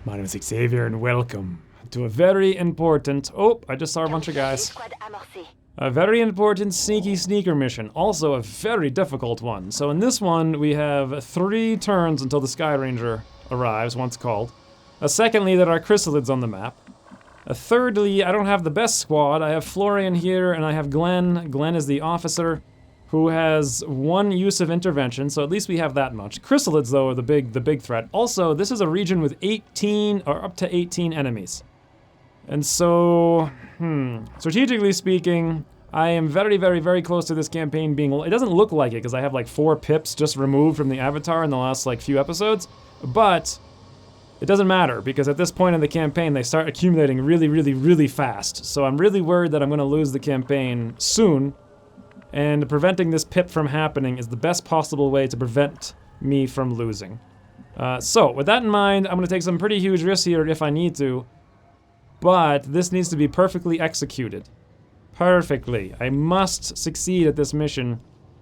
My name is Xavier and welcome to a very important... Oh, I just saw a bunch of guys. A very important sneaky sneaker mission. Also a very difficult one. So in this one, we have 3 turns until the Sky Ranger arrives, once called. Secondly, there are chrysalids on the map. Thirdly, I don't have the best squad. I have Florian here and I have Glenn. Glenn is the officer who has 1 use of intervention, so at least we have that much. Chrysalids, though, are the big threat. Also, this is a region with 18, or up to 18 enemies. And so, strategically speaking, I am very, very, very close to this campaign being... It doesn't look like it, because I have like 4 pips just removed from the avatar in the last like few episodes, but it doesn't matter, because at this point in the campaign, they start accumulating really, really, really fast. So I'm really worried that I'm going to lose the campaign soon, and preventing this pip from happening is the best possible way to prevent me from losing. So, with that in mind, I'm going to take some pretty huge risks here if I need to, but this needs to be perfectly executed. Perfectly. I must succeed at this mission.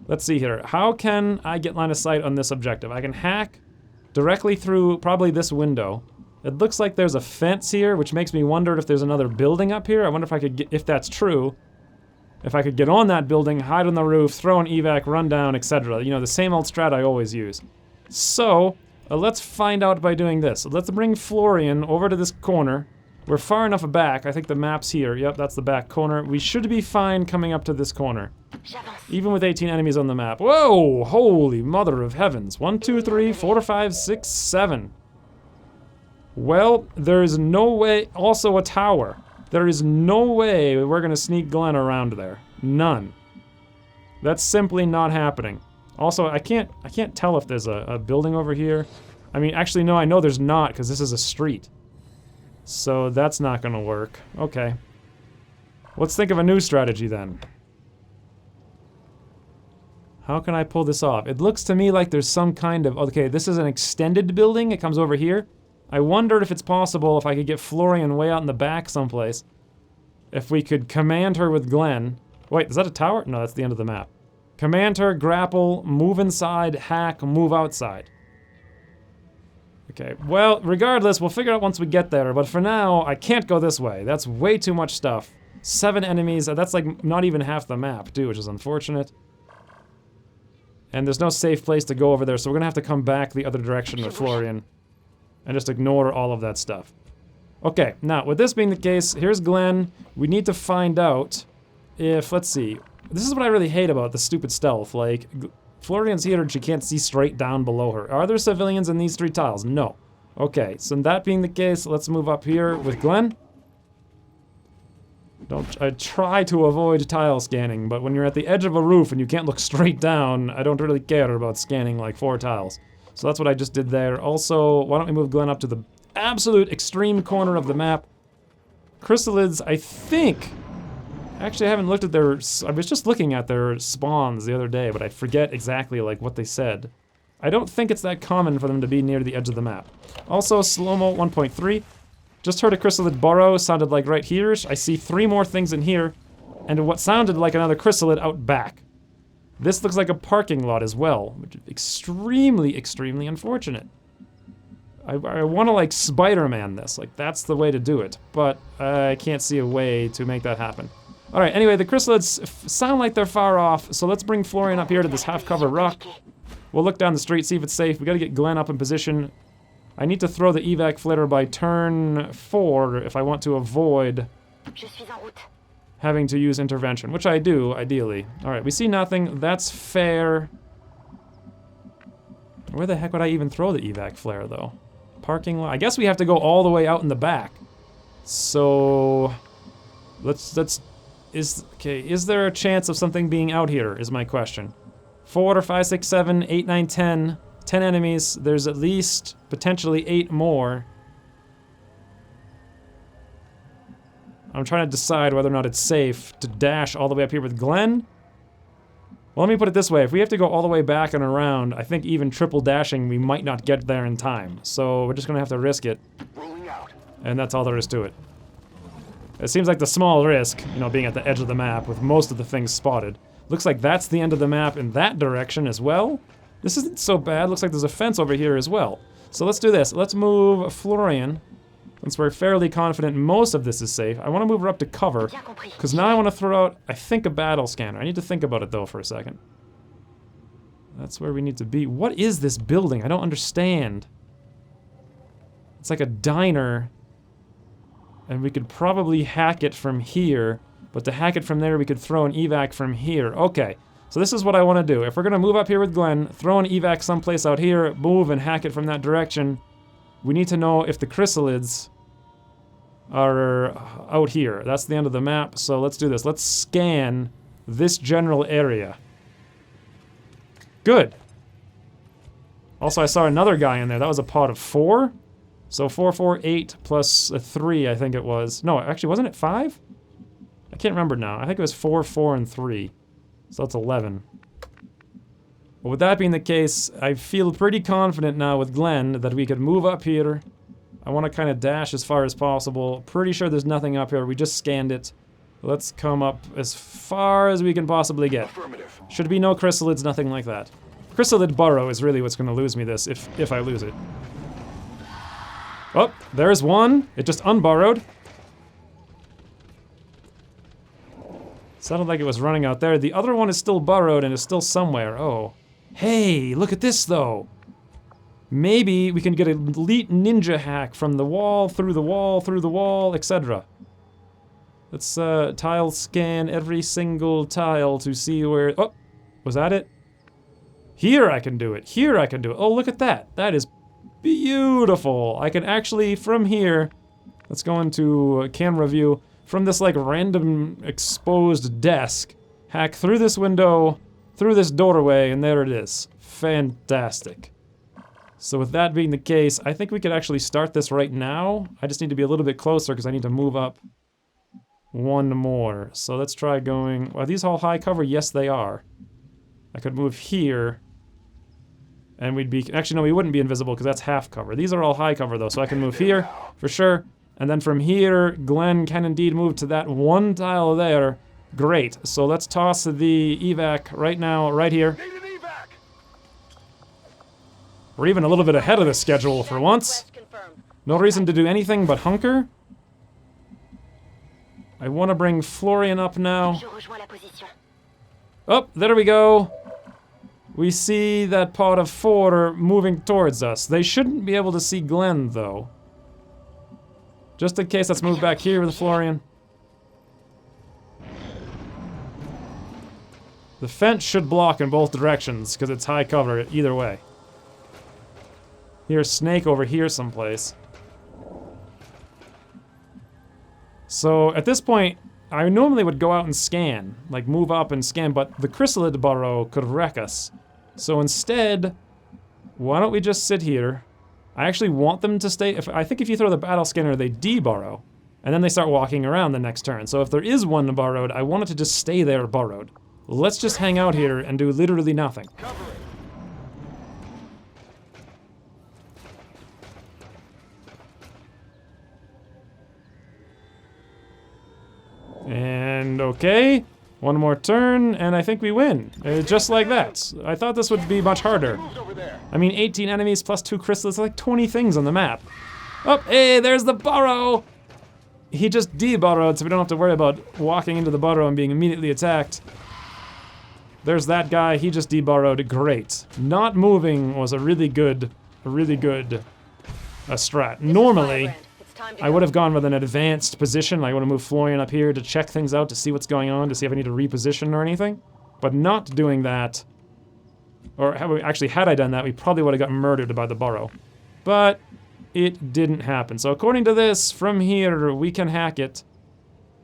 Let's see here. How can I get line of sight on this objective? I can hack directly through probably this window. It looks like there's a fence here, which makes me wonder if there's another building up here. I wonder if I could get, if that's true, if I could get on that building, hide on the roof, throw an evac, run down, etc. You know, the same old strat I always use. So, let's find out by doing this. Let's bring Florian over to this corner. We're far enough back. I think the map's here. Yep, that's the back corner. We should be fine coming up to this corner. Even with 18 enemies on the map. Whoa! Holy mother of heavens. 1, 2, 3, 4, 5, 6, 7. Well, there's no way... Also a tower. There is no way we're gonna sneak Glenn around there. None. That's simply not happening. Also, I can't tell if there's a building over here. I mean, actually, no, I know there's not, because this is a street. So that's not gonna work. Okay. Let's think of a new strategy then. How can I pull this off? It looks to me like there's some kind of... Okay, this is an extended building. It comes over here. I wondered if it's possible if I could get Florian way out in the back someplace. If we could command her with Glenn. Wait, is that a tower? No, that's the end of the map. Command her, grapple, move inside, hack, move outside. Okay, well, regardless, we'll figure out once we get there, but for now, I can't go this way. That's way too much stuff. 7 enemies, that's like not even half the map, too, which is unfortunate. And there's no safe place to go over there, so we're gonna have to come back the other direction with Florian. And just ignore all of that stuff. Okay, now, with this being the case, here's Glenn. We need to find out if, let's see. This is what I really hate about the stupid stealth. Like, Florian's here and she can't see straight down below her. Are there civilians in these 3 tiles? No. Okay, so that being the case, let's move up here with Glenn. I try to avoid tile scanning, but when you're at the edge of a roof and you can't look straight down, I don't really care about scanning like 4 tiles. So that's what I just did there. Also, why don't we move Glenn up to the absolute extreme corner of the map. Chrysalids, I think... Actually, I haven't looked at their... I was just looking at their spawns the other day, but I forget exactly like what they said. I don't think it's that common for them to be near the edge of the map. Also, slow-mo 1.3. Just heard a chrysalid burrow, sounded like right here. I see 3 more things in here, and what sounded like another chrysalid out back. This looks like a parking lot as well, which is extremely, extremely unfortunate. I want to, like, Spider-Man this. Like, that's the way to do it. But I can't see a way to make that happen. Alright, anyway, the chrysalids sound like they're far off, so let's bring Florian up here to this half-cover rock. We'll look down the street, see if it's safe. We gotta get Glenn up in position. I need to throw the evac flitter by turn 4 if I want to avoid having to use intervention, which I do, ideally. Alright, we see nothing. That's fair. Where the heck would I even throw the evac flare, though? Parking lot? I guess we have to go all the way out in the back. So... Is there a chance of something being out here, is my question. 4, 5, 6, 7, 8, 9, 10. 10 enemies. There's at least potentially 8 more. I'm trying to decide whether or not it's safe to dash all the way up here with Glenn. Well, let me put it this way. If we have to go all the way back and around, I think even triple dashing, we might not get there in time. So we're just gonna have to risk it. And that's all there is to it. It seems like the small risk, you know, being at the edge of the map with most of the things spotted. Looks like that's the end of the map in that direction as well. This isn't so bad. Looks like there's a fence over here as well. So let's do this. Let's move Florian. Since we're fairly confident most of this is safe. I want to move her up to cover. Because now I want to throw out, I think, a battle scanner. I need to think about it, though, for a second. That's where we need to be. What is this building? I don't understand. It's like a diner. And we could probably hack it from here. But to hack it from there, we could throw an evac from here. Okay. So this is what I want to do. If we're going to move up here with Glenn, throw an evac someplace out here, move and hack it from that direction, we need to know if the chrysalids are out here. That's the end of the map, so let's do this. Let's scan this general area. Good. Also, I saw another guy in there. That was a pod of 4? So 4, 4, 8 plus 3, I think it was. No, actually, wasn't it 5? I can't remember now. I think it was 4, 4, and 3. So that's 11. But with that being the case, I feel pretty confident now with Glenn that we could move up here. I want to kind of dash as far as possible. Pretty sure there's nothing up here. We just scanned it. Let's come up as far as we can possibly get. Should be no chrysalids, nothing like that. Chrysalid burrow is really what's going to lose me this, if I lose it. Oh, there's one. It just unburrowed. Sounded like it was running out there. The other one is still burrowed and is still somewhere. Oh. Hey, look at this, though. Maybe we can get an elite ninja hack from the wall, through the wall, etc. Let's tile scan every single tile to see where... Oh, was that it? Here I can do it. Here I can do it. Oh, look at that. That is beautiful. I can actually, from here... Let's go into camera view. From this, like, random exposed desk, hack through this window, through this doorway, and there it is. Fantastic. So with that being the case, I think we could actually start this right now. I just need to be a little bit closer because I need to move up one more. So let's try going... Are these all high cover? Yes, they are. I could move here, and we'd be... Actually, no, we wouldn't be invisible because that's half cover. These are all high cover, though, so I can move here, for sure. And then from here, Glenn can indeed move to that one tile there. Great. So let's toss the evac right now, right here. We're even a little bit ahead of the schedule for once. No reason to do anything but hunker. I want to bring Florian up now. Oh, there we go. We see that pod of 4 moving towards us. They shouldn't be able to see Glenn, though. Just in case, let's move back here with Florian. The fence should block in both directions, because it's high cover either way. Here's Snake over here someplace. So, at this point, I normally would go out and scan. Like, move up and scan, but the chrysalid burrow could wreck us. So instead, why don't we just sit here? I actually want them to stay... I think if you throw the battle scanner, they de-burrow. And then they start walking around the next turn. So if there is one burrowed, I want it to just stay there burrowed. Let's just hang out here and do literally nothing. And okay. One more turn, and I think we win. Just like that. I thought this would be much harder. I mean, 18 enemies plus 2 crystals, like 20 things on the map. Oh, hey, there's the burrow! He just de-burrowed, so we don't have to worry about walking into the burrow and being immediately attacked. There's that guy, he just de-burrowed. Great. Not moving was a really good strat. Normally, I would have gone with an advanced position. I would have moved Florian up here to check things out, to see what's going on, to see if I need to reposition or anything. But not doing that, or actually had I done that, we probably would have gotten murdered by the burrow. But it didn't happen. So according to this, from here, we can hack it.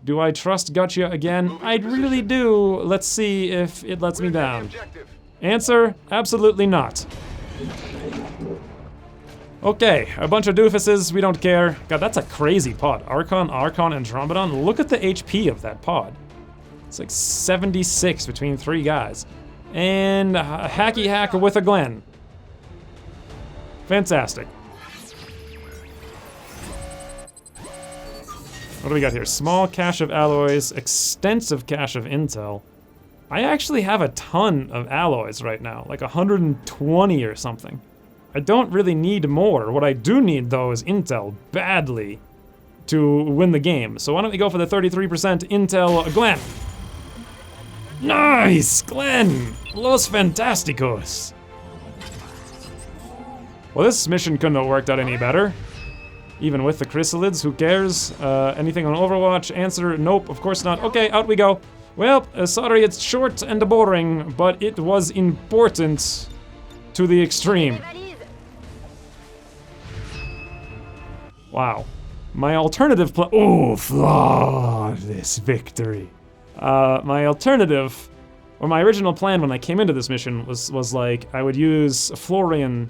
Do I trust Gotcha again? I really do. Let's see if it lets me down. Answer, absolutely not. Okay, a bunch of doofuses, we don't care. God, that's a crazy pod. Archon, and Trombodon. Look at the HP of that pod. It's like 76 between 3 guys. And a hacky hack with a Glenn. Fantastic. What do we got here? Small cache of alloys, extensive cache of intel. I actually have a ton of alloys right now, like 120 or something. I don't really need more. What I do need, though, is intel badly to win the game. So why don't we go for the 33% intel, Glenn? Nice, Glenn! Los Fantasticos! Well, this mission couldn't have worked out any better. Even with the chrysalids, who cares? Anything on Overwatch? Answer, nope, of course not. Okay, out we go. Well, sorry it's short and boring, but it was important to the extreme. Wow. My alternative plan— oh, flawless victory. My alternative, or my original plan when I came into this mission was like, I would use Florian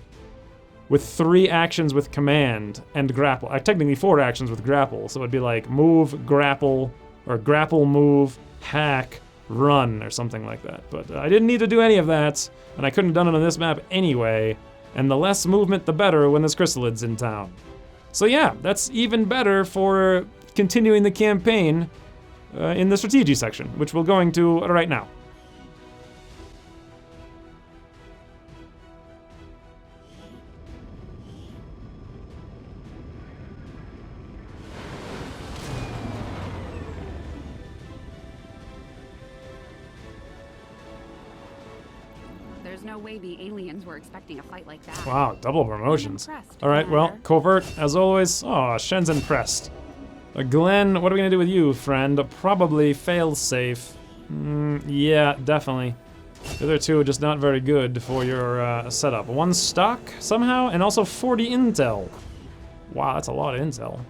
with 3 actions with command and grapple. Technically 4 actions with grapple, so it'd be like move, grapple, or grapple, move, hack, run, or something like that. But I didn't need to do any of that, and I couldn't have done it on this map anyway, and the less movement the better when there's chrysalids in town. So yeah, that's even better for continuing the campaign in the strategy section, which we're going to right now. There's no way the aliens were expecting a fight like that. Wow, double promotions. All right, well, covert, as always. Oh, Shen's impressed. Glenn, what are we gonna do with you, friend? Probably fail-safe. Yeah, definitely. The other two are just not very good for your setup. 1 stock, somehow, and also 40 intel. Wow, that's a lot of intel.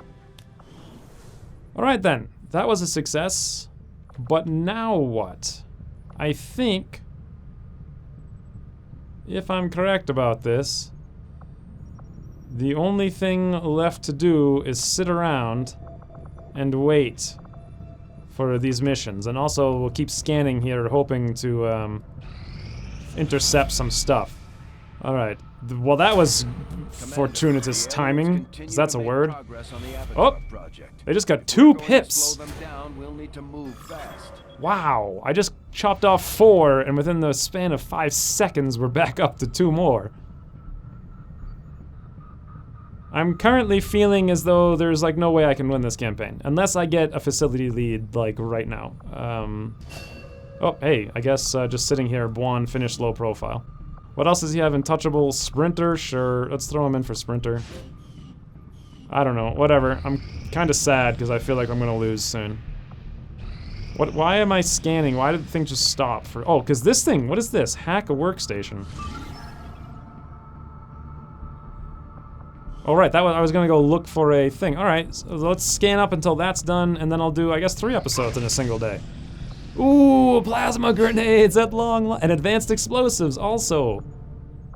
All right, then. That was a success. But now what? I think, if I'm correct about this, the only thing left to do is sit around and wait for these missions. And also, we'll keep scanning here, hoping to intercept some stuff. Alright, well that was fortuitous timing, because that's a word. Oh, they just got 2 pips. Wow, I just chopped off 4, and within the span of 5 seconds, we're back up to 2 more. I'm currently feeling as though there's like no way I can win this campaign, unless I get a facility lead like right now. Oh, hey, I guess just sitting here, Buon finished low profile. What else does he have? Untouchable Sprinter? Sure, let's throw him in for Sprinter. I don't know, whatever. I'm kind of sad because I feel like I'm gonna lose soon. Why am I scanning? Why did the thing just stop for— oh, because this thing, what is this? Hack a workstation. All right, I was gonna go look for a thing. All right, so let's scan up until that's done, and then I'll do, I guess, 3 episodes in a single day. Ooh, plasma grenades at long— and advanced explosives also.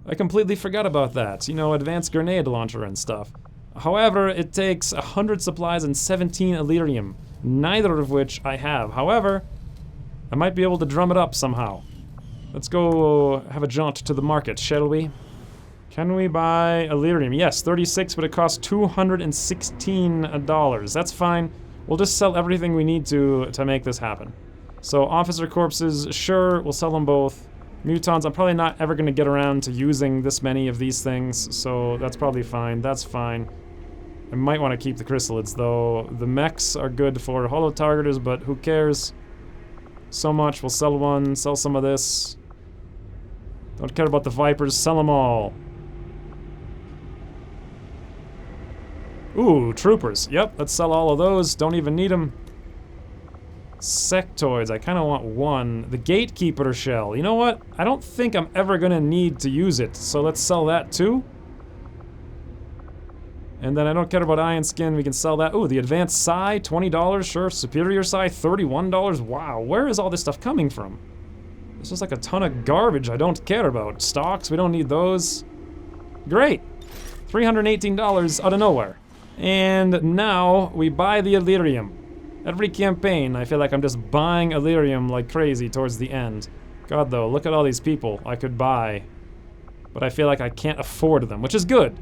I completely forgot about that. You know, advanced grenade launcher and stuff. However, it takes 100 supplies and 17 Elerium, neither of which I have. However, I might be able to drum it up somehow. Let's go have a jaunt to the market, shall we? Can we buy Elerium? Yes, 36, but it costs $216. That's fine. We'll just sell everything we need to make this happen. So, officer corpses, sure, we'll sell them both. Mutons, I'm probably not ever going to get around to using this many of these things, so that's probably fine. That's fine. I might want to keep the chrysalids, though. The mechs are good for holo targeters, but who cares so much? We'll sell one, sell some of this. Don't care about the Vipers, sell them all. Ooh, troopers. Yep, let's sell all of those. Don't even need them. Sectoids, I kind of want 1. The Gatekeeper shell. You know what? I don't think I'm ever going to need to use it, so let's sell that too. And then I don't care about Iron Skin, we can sell that. Ooh, the Advanced Psi, $20, sure. Superior Psi, $31. Wow, where is all this stuff coming from? This is like a ton of garbage I don't care about. Stocks, we don't need those. Great. $318 out of nowhere. And now we buy the Elerium. Every campaign, I feel like I'm just buying Elerium like crazy towards the end. God, though, look at all these people I could buy. But I feel like I can't afford them, which is good.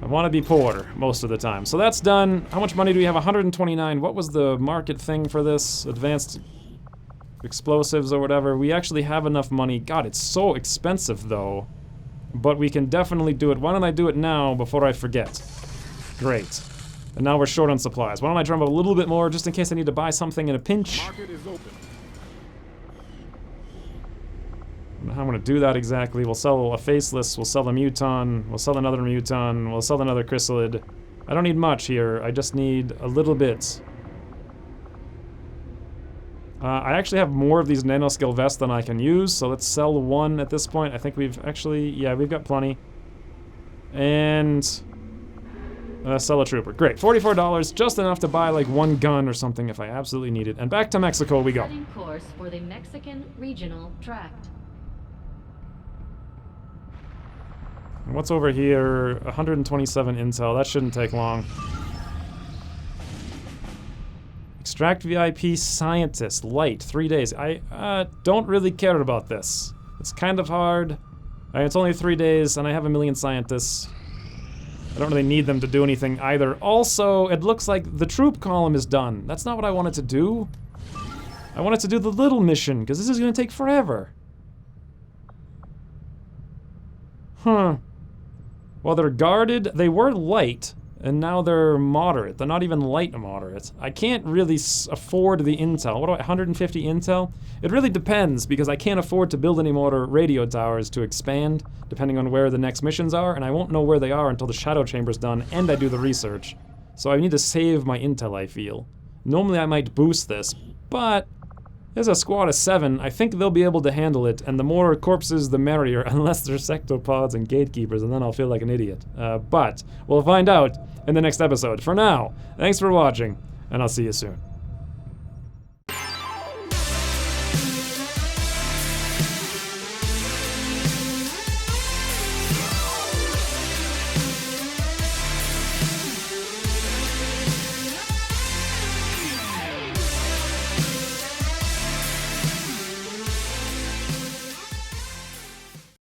I want to be poor most of the time. So that's done. How much money do we have? 129. What was the market thing for this? Advanced explosives or whatever. We actually have enough money. God, it's so expensive though. But we can definitely do it. Why don't I do it now before I forget? Great. And now we're short on supplies. Why don't I drum up a little bit more just in case I need to buy something in a pinch? Market is open. I don't know how I'm gonna do that exactly. We'll sell a faceless, we'll sell a muton, we'll sell another muton, we'll sell another chrysalid. I don't need much here, I just need a little bit. I actually have more of these nanoscale vests than I can use, so let's sell one at this point. I think we've actually, yeah, we've got plenty. And sell a trooper. Great, $44, just enough to buy like one gun or something if I absolutely need it. And back to Mexico we go. Setting course for the Mexican regional tract. And what's over here? 127 intel, that shouldn't take long. Extract VIP scientist, light, 3 days. I don't really care about this. It's kind of hard. It's only 3 days and I have 1 million scientists. I don't really need them to do anything either. Also, it looks like the troop column is done. That's not what I wanted to do. I wanted to do the little mission, because this is going to take forever. Huh. Well, they're guarded. They were light, and now they're moderate. They're not even light moderate. I can't really afford the intel. What do I, 150 intel? It really depends, because I can't afford to build any more radio towers to expand, depending on where the next missions are, and I won't know where they are until the Shadow Chamber's done, and I do the research. So I need to save my intel, I feel. Normally I might boost this, but there's a squad of 7. I think they'll be able to handle it, and the more corpses, the merrier, unless they're sectopods and gatekeepers, and then I'll feel like an idiot. But we'll find out in the next episode. For now, thanks for watching, and I'll see you soon.